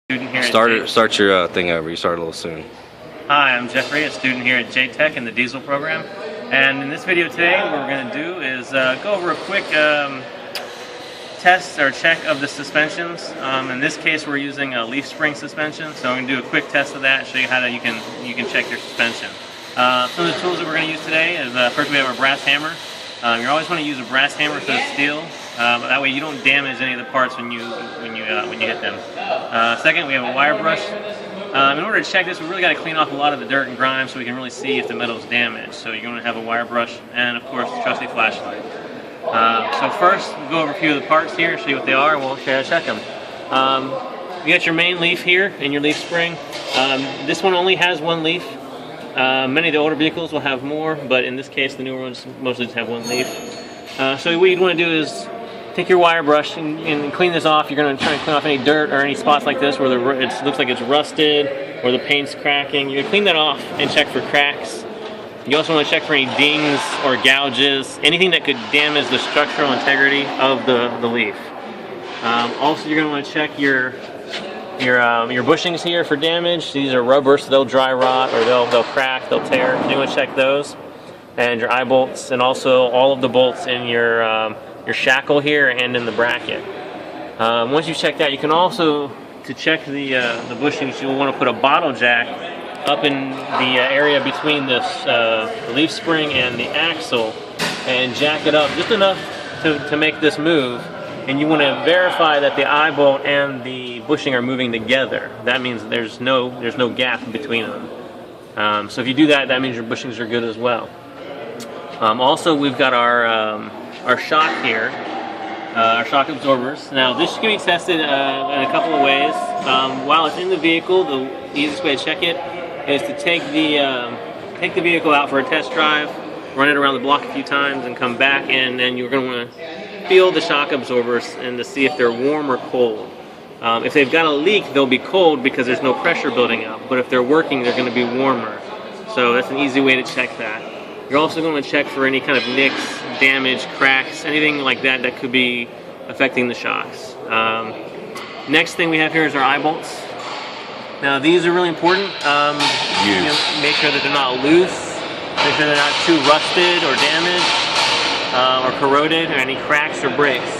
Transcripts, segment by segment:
Student here Start your thing over. You started a little soon. Hi, I'm Jeffrey, a student here at JTech in the diesel program. And in this video today, what we're going to do is go over a quick test or check of the suspensions. In this case, we're using a leaf spring suspension, so we're going to do a quick test of that, show you how you can check your suspension. Some of the tools that we're going to use today is first we have a brass hammer. You always want to use a brass hammer so it's steel. That way you don't damage any of the parts when you hit them. Second, we have a wire brush. In order to check this, we really got to clean off a lot of the dirt and grime so we can really see if the metal is damaged. So you're going to have a wire brush and, of course, the trusty flashlight. So first, we'll go over a few of the parts here, show you what they are, and we'll show you how to check them. You got your main leaf here in your leaf spring. This one only has one leaf. Many of the older vehicles will have more, but in this case, the newer ones mostly just have one leaf. So what you'd want to do is take your wire brush and clean this off. You're going to try and clean off any dirt or any spots like this where it looks like it's rusted or the paint's cracking. You're going to clean that off and check for cracks. You also want to check for any dings or gouges, anything that could damage the structural integrity of the leaf. Also, you're going to want to check your bushings here for damage. These are rubber, so they'll dry rot or they'll crack, they'll tear. So you want to check those. And your eye bolts, and also all of the bolts in your shackle here and in the bracket. Once you check that, you can also, to check the bushings, you'll want to put a bottle jack up in the area between this leaf spring and the axle and jack it up just enough to make this move. And you want to verify that the eye bolt and the bushing are moving together. That means there's no gap between them. So if you do that, that means your bushings are good as well. Also, we've got our shock here, our shock absorbers. Now, this can be tested in a couple of ways. While it's in the vehicle, the easiest way to check it is to take the vehicle out for a test drive, run it around the block a few times, and come back, and then you're going to want to feel the shock absorbers and to see if they're warm or cold. If they've got a leak, they'll be cold because there's no pressure building up, but if they're working, they're going to be warmer. So that's an easy way to check that. You're also going to check for any kind of nicks, damage, cracks, anything like that that could be affecting the shocks. Next thing we have here is our eye bolts. Now these are really important. Make sure that they're not loose, make sure they're not too rusted or damaged or corroded or any cracks or breaks.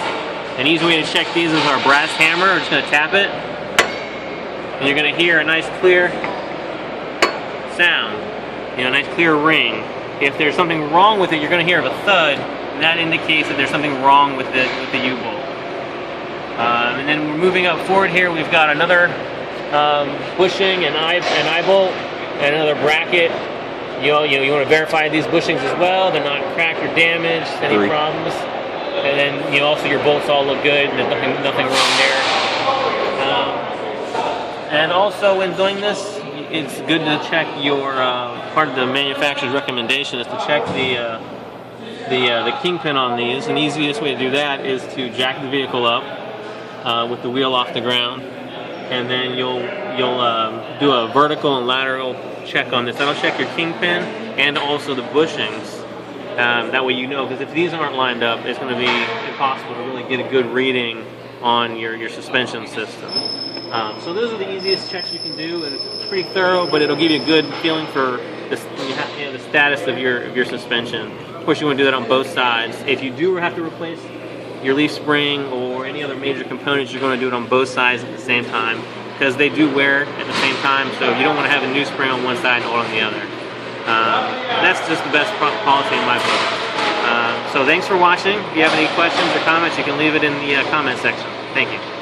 An easy way to check these is our brass hammer. We're just going to tap it and you're going to hear a nice clear sound, a nice clear ring. If there's something wrong with it, you're going to hear a thud, and that indicates that there's something wrong with the U-bolt. And then we're moving up forward here. We've got another bushing and eye bolt, and another bracket. You want to verify these bushings as well. They're not cracked or damaged. Any problems? And then also your bolts all look good. There's nothing wrong there. And also when doing this, it's good to check your part of the manufacturer's recommendation is to check the kingpin on these, and the easiest way to do that is to jack the vehicle up with the wheel off the ground, and then you'll do a vertical and lateral check on this. That'll check your kingpin and also the bushings. That way because if these aren't lined up, it's going to be impossible to really get a good reading on your suspension system. So those are the easiest checks you can do, and it's pretty thorough, but it'll give you a good feeling for the status of your suspension. Of course, you want to do that on both sides. If you do have to replace your leaf spring or any other major components, you're going to do it on both sides at the same time because they do wear at the same time, so you don't want to have a new spring on one side and old on the other. That's just the best policy in my book. So thanks for watching. If you have any questions or comments, you can leave it in the comment section. Thank you.